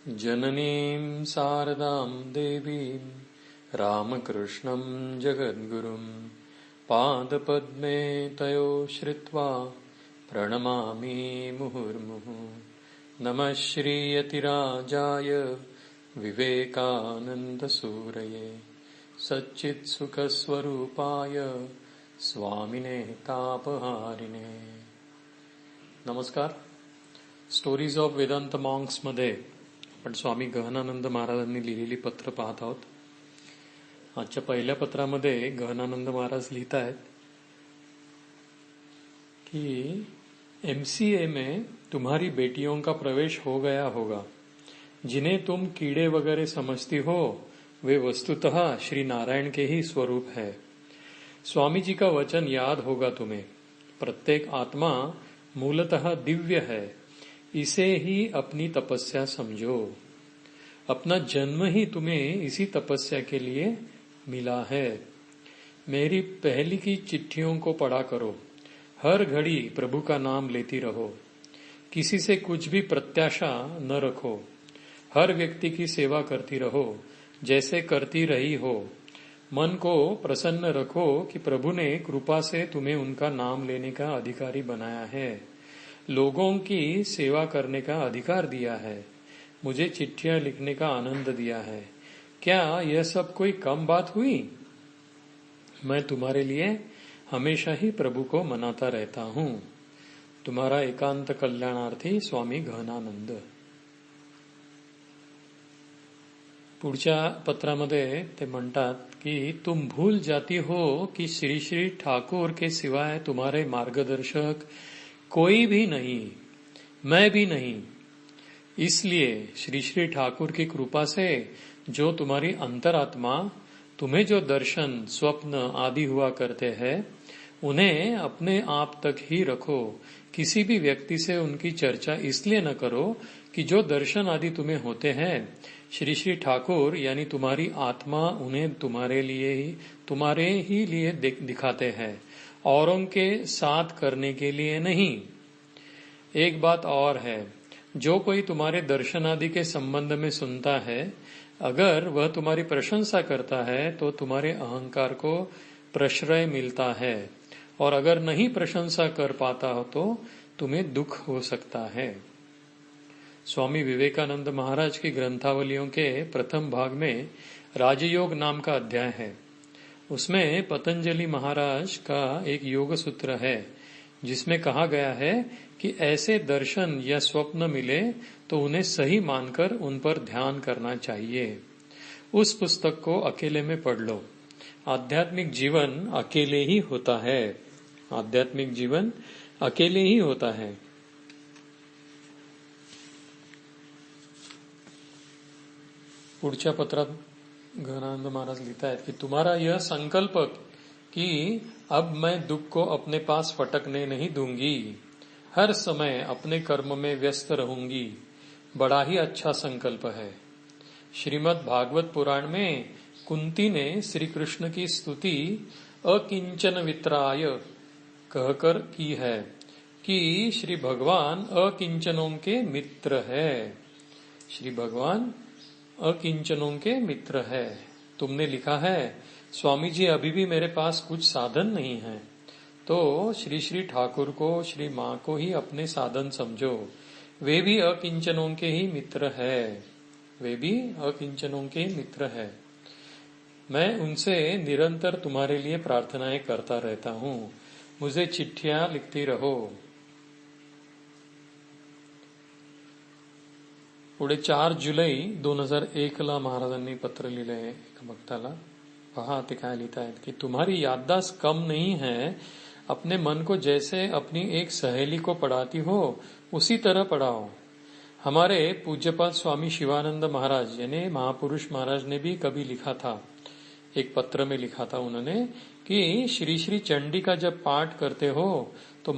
जननीं शारदां देवीं रामकृष्णं जगद्गुरुं पादपद्मे तयो श्रित्वा प्रणमामि मुहुर्मुहुः। नमः श्रीयतिराजाय विवेकानन्दसूरये सच्चित्सुखस्वरूपाय स्वामिने तापहारिणे। नमस्कार. स्टोरीज ऑफ वेदांत मॉन्क्स मध्ये आपण स्वामी गहनानंद महाराजांनी लिहिलेली पत्र पाहत आहोत. आजच्या पहिल्या पत्रामध्ये गहनानंद महाराज लिहित आहेत की MCA में तुम्हारी बेटियों का प्रवेश हो गया होगा. जिन्हें तुम कीड़े वगैरह समझती हो वे वस्तुतः श्री नारायण के ही स्वरूप है. स्वामी जी का वचन याद होगा तुम्हें. प्रत्येक आत्मा मूलतः दिव्य है. इसे ही अपनी तपस्या समझो. अपना जन्म ही तुम्हें इसी तपस्या के लिए मिला है. मेरी पहली की चिट्ठियों को पढ़ा करो. हर घड़ी प्रभु का नाम लेती रहो. किसी से कुछ भी प्रत्याशा न रखो. हर व्यक्ति की सेवा करती रहो जैसे करती रही हो. मन को प्रसन्न रखो कि प्रभु ने कृपा से तुम्हें उनका नाम लेने का अधिकारी बनाया है. लोगों की सेवा करने का अधिकार दिया है. मुझे चिट्ठियां लिखने का आनंद दिया है. क्या यह सब कोई कम बात हुई? मैं तुम्हारे लिए हमेशा ही प्रभु को मनाता रहता हूं. तुम्हारा एकांत कल्याणार्थी स्वामी गहनानंद. पुढच्या पत्रामध्ये ते म्हणतात की तुम भूल जाती हो कि श्री श्री ठाकुर के सिवाय तुम्हारे मार्गदर्शक कोई भी नहीं, मैं भी नहीं. इसलिए श्री श्री ठाकुर की कृपा से जो तुम्हारी अंतरात्मा तुम्हें जो दर्शन स्वप्न आदि हुआ करते हैं उन्हें अपने आप तक ही रखो. किसी भी व्यक्ति से उनकी चर्चा इसलिए न करो कि जो दर्शन आदि तुम्हें होते हैं श्री श्री ठाकुर यानी तुम्हारी आत्मा उन्हें तुम्हारे ही लिए दिखाते हैं, औरों के साथ करने के लिए नहीं. एक बात और है, जो कोई तुम्हारे दर्शन आदि के संबंध में सुनता है अगर वह तुम्हारी प्रशंसा करता है तो तुम्हारे अहंकार को प्रश्रय मिलता है, और अगर नहीं प्रशंसा कर पाता हो तो तुम्हें दुख हो सकता है. स्वामी विवेकानंद महाराज की ग्रंथावलियों के प्रथम भाग में राजयोग नाम का अध्याय है. उसमें पतंजलि महाराज का एक योग सूत्र है जिसमें कहा गया है कि ऐसे दर्शन या स्वप्न मिले तो उन्हें सही मानकर उन पर ध्यान करना चाहिए. उस पुस्तक को अकेले में पढ़ लो. आध्यात्मिक जीवन अकेले ही होता है. आध्यात्मिक जीवन अकेले ही होता है. पुढच्या पत्रात गहनानंद महाराज लिखता है कि तुम्हारा यह संकल्प कि अब मैं दुख को अपने पास फटकने नहीं दूंगी, हर समय अपने कर्म में व्यस्त रहूंगी, बड़ा ही अच्छा संकल्प है. श्रीमद् भागवत पुराण में कुंती ने श्री कृष्ण की स्तुति अकिंचन वित्राय कहकर की है कि श्री भगवान अकिंचनों के मित्र है. श्री भगवान अकिंचनों के मित्र है. तुमने लिखा है स्वामी जी अभी भी मेरे पास कुछ साधन नहीं है, तो श्री श्री ठाकुर को श्री माँ को ही अपने साधन समझो. वे भी अकिंचनों के ही मित्र है. वे भी अकिंचनों के मित्र है. मैं उनसे निरंतर तुम्हारे लिए प्रार्थनाएं करता रहता हूँ. मुझे चिट्ठियां लिखती रहो. पुढे 4 जुलै 2001 महाराजांनी पत्र लिहिले एका भक्ताला. पहा ते काय लिहित आहेत की तुम्हारी याददाश्त कम नहीं है. अपने मन को जैसे अपनी एक सहेली को पढ़ाती हो उसी तरह पढ़ाओ. हमारे पूज्यपाद स्वामी शिवानंद महाराज यानी महापुरुष महाराज ने भी कभी लिखा था, एक पत्र में लिखा था उन्होंने कि श्री श्री चंडी का जब पाठ करते हो तो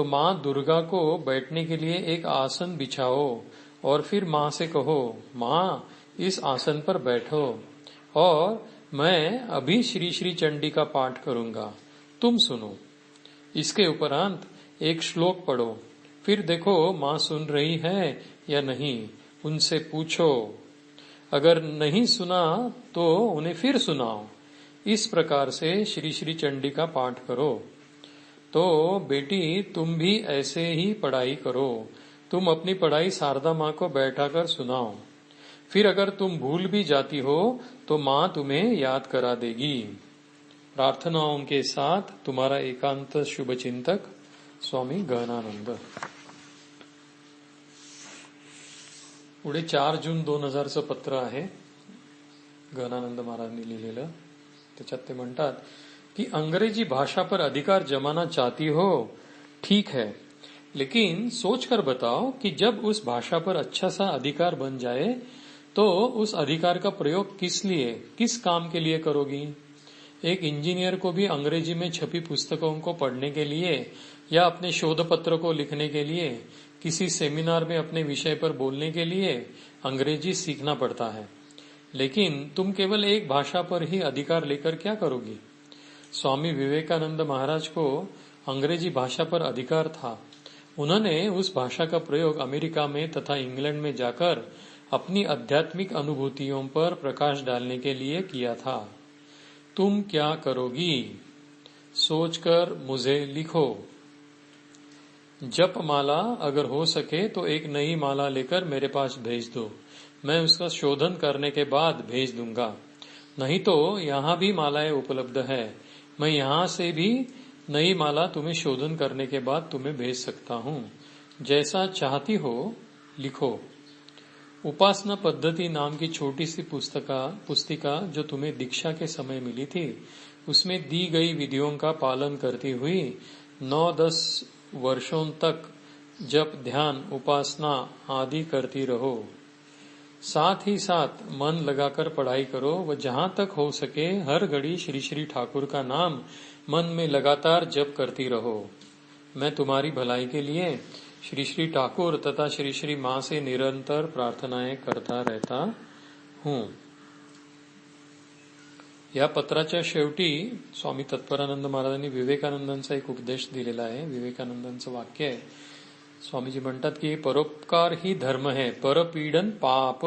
माँ दुर्गा को बैठने के लिए एक आसन बिछाओ और फिर माँ से कहो माँ इस आसन पर बैठो और मैं अभी श्री श्री चंडी का पाठ करूंगा, तुम सुनो. इसके उपरांत एक श्लोक पढ़ो फिर देखो माँ सुन रही है या नहीं, उनसे पूछो। अगर नहीं सुना तो उन्हें फिर सुनाओ। इस प्रकार से श्री श्री चंडी का पाठ करो। तो बेटी तुम भी ऐसे ही पढ़ाई करो। तुम अपनी पढ़ाई शारदा माँ को बैठाकर सुनाओ। फिर अगर तुम भूल भी जाती हो तो माँ तुम्हें याद करा देगी। प्रार्थनाओं के साथ तुम्हारा एकांत शुभ चिंतक स्वामी गहनानंद। पुढे 4 जून 2000चं पत्र आहे गहनानंद महाराजांनी लिहिलेलं। त्याच्यात ते म्हणतात कि अंग्रेजी भाषा पर अधिकार जमाना चाहती हो, ठीक है, लेकिन सोचकर बताओ कि जब उस भाषा पर अच्छा सा अधिकार बन जाए तो उस अधिकार का प्रयोग किस लिए, किस काम के लिए करोगी? एक इंजीनियर को भी अंग्रेजी में छपी पुस्तकों को पढ़ने के लिए या अपने शोध पत्र को लिखने के लिए, किसी सेमिनार में अपने विषय पर बोलने के लिए अंग्रेजी सीखना पड़ता है। लेकिन तुम केवल एक भाषा पर ही अधिकार लेकर क्या करोगी? स्वामी विवेकानंद महाराज को अंग्रेजी भाषा पर अधिकार था। उन्होंने उस भाषा का प्रयोग अमेरिका में तथा इंग्लैंड में जाकर अपनी आध्यात्मिक अनुभूतियों पर प्रकाश डालने के लिए किया था। तुम क्या करोगी? सोचकर मुझे लिखो। जप माला अगर हो सके तो एक नई माला लेकर मेरे पास भेज दो। मैं उसका शोधन करने के बाद भेज दूंगा। नहीं तो यहाँ भी मालाएं उपलब्ध है। मैं यहाँ से भी नई माला तुम्हें शोधन करने के बाद तुम्हें भेज सकता हूँ। जैसा चाहती हो लिखो। उपासना पद्धति नाम की छोटी सी पुस्तिका जो तुम्हें दीक्षा के समय मिली थी, उसमें दी गई विधियों का पालन करती हुई 9-10 वर्षों तक जप ध्यान उपासना आदि करती रहो। साथ ही साथ मन लगाकर पढ़ाई करो व जहां तक हो सके हर घड़ी श्री श्री ठाकुर का नाम मन में लगातार जप करती रहो। मैं तुम्हारी भलाई के लिए श्री श्री ठाकुर तथा श्री श्री माँ से निरंतर प्रार्थनाएं करता रहता हूँ। या पत्राच्या शेवटी स्वामी तत्परानंद महाराजांनी विवेकानंदांचा एक उपदेश दिलेला आहे। विवेकानंदांचं वाक्य आहे, स्वामीजी म्हणतात की परोपकार ही धर्म है, परपीडन पाप,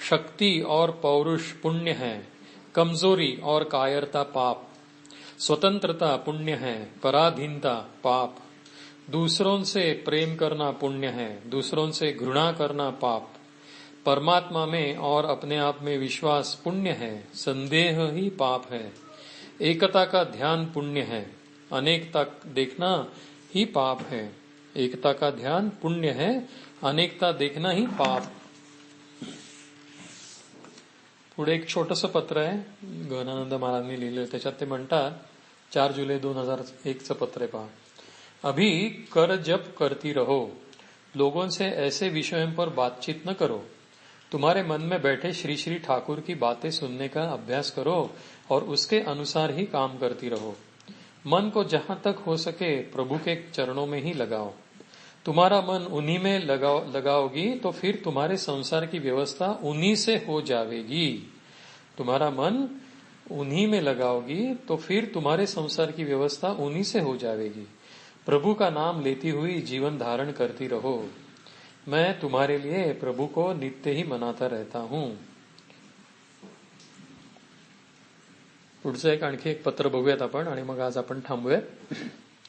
शक्ति और पौरुष पुण्य है, कमजोरी और कायरता पाप, स्वतंत्रता पुण्य है, पराधीनता पाप, दूसरों से प्रेम करना पुण्य है, दूसरों से घृणा करना पाप, परमात्मा में और अपने आप में विश्वास पुण्य है, संदेह ही पाप है, एकता का ध्यान पुण्य है, अनेकता देखना ही पाप है। एकता का ध्यान पुण्य है, अनेकता देखना ही पाप। पुढे एक छोटस पत्र आहे गहनानंद महाराजांनी लिहिलं। त्याच्यात ते म्हणतात 4 जुलै 2001चं पत्र आहे पहा। अभी कर जप करती रहो, लोगों से ऐसे विषयों पर बातचीत न करो। तुम्हारे मन में बैठे श्री श्री ठाकुर की बातें सुनने का अभ्यास करो और उसके अनुसार ही काम करती रहो। मन को जहां तक हो सके प्रभु के चरणों में ही लगाओ। तुम्हारा मन उन्हीं में लगाओगी तो फिर तुम्हारे संसार की व्यवस्था उन्हीं से हो जाएगी। तुम्हारा मन उन्हीं में लगाओगी तो फिर तुम्हारे संसार की व्यवस्था उन्हीं से हो जाएगी। प्रभु का नाम लेती हुई जीवन धारण करती रहो। मैं तुम्हारे लिए प्रभु को नित्य ही मनाता रहता हूँ। पुढचं आणखी एक पत्र बघूयात आपण आणि मग आज आपण थांबूयात।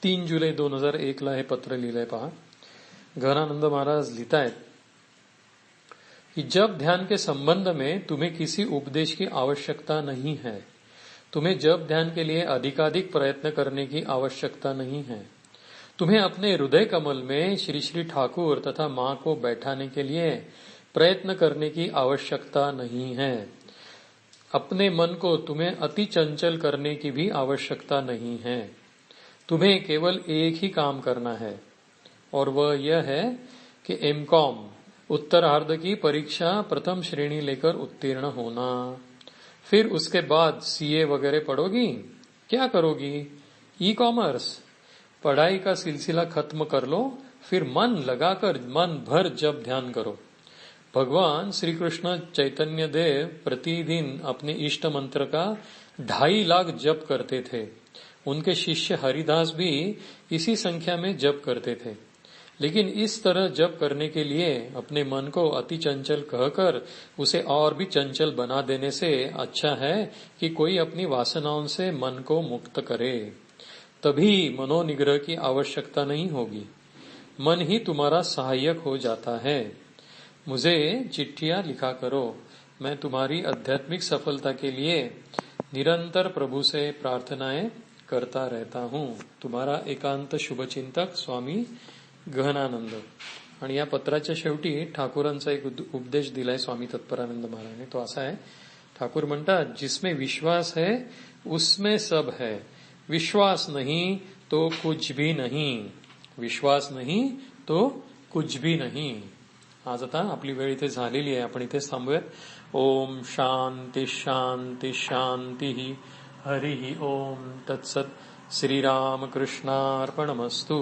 3 जुलै 2001ला हे पत्र लिहिलंय पहा। गहनानंद महाराज लिखतायत कि जब ध्यान के संबंध में तुम्हें किसी उपदेश की आवश्यकता नहीं है। तुम्हें जब ध्यान के लिए अधिकाधिक प्रयत्न करने की आवश्यकता नहीं है। तुम्हें अपने हृदय कमल में श्री श्री ठाकुर तथा माँ को बैठाने के लिए प्रयत्न करने की आवश्यकता नहीं है। अपने मन को तुम्हें अति चंचल करने की भी आवश्यकता नहीं है। तुम्हें केवल एक ही काम करना है और वह यह है कि एमकॉम उत्तरार्ध की परीक्षा प्रथम श्रेणी लेकर उत्तीर्ण होना। फिर उसके बाद सीए वगैरह पढ़ोगी? क्या करोगी? E commerce? पढ़ाई का सिलसिला खत्म कर लो, फिर मन लगाकर मन भर जप ध्यान करो। भगवान श्री कृष्ण चैतन्य देव प्रतिदिन अपने इष्ट मंत्र का 2.5 लाख जप करते थे। उनके शिष्य हरिदास भी इसी संख्या में जप करते थे। लेकिन इस तरह जप करने के लिए अपने मन को अति चंचल कहकर उसे और भी चंचल बना देने से अच्छा है कि कोई अपनी वासनाओं से मन को मुक्त करे। तभी मनोनिग्रह की आवश्यकता नहीं होगी, मन ही तुम्हारा सहायक हो जाता है। मुझे चिट्ठियां लिखा करो, मैं तुम्हारी आध्यात्मिक सफलता के लिए निरंतर प्रभु से प्रार्थनाएं करता रहता हूँ। तुम्हारा एकांत शुभचिंतक स्वामी गहनानंद। आणि या पत्राच्या शेवटी ठाकूरांचा एक उपदेश दिलाय स्वामी तत्परानंद महाराजांनी, तो असा आहे, ठाकूर म्हणतात, जिसमें विश्वास है उसमें सब है, विश्वास नहीं तो कुछ भी नहीं, विश्वास नहीं तो कुछ भी नहीं। आज आता आपली वेळ इथे झालेली आहे, आपण इथे थांबूयात। ओम शांती शांती शांती। हरि ओम तत्सत। श्रीराम कृष्णार्पणमस्तु।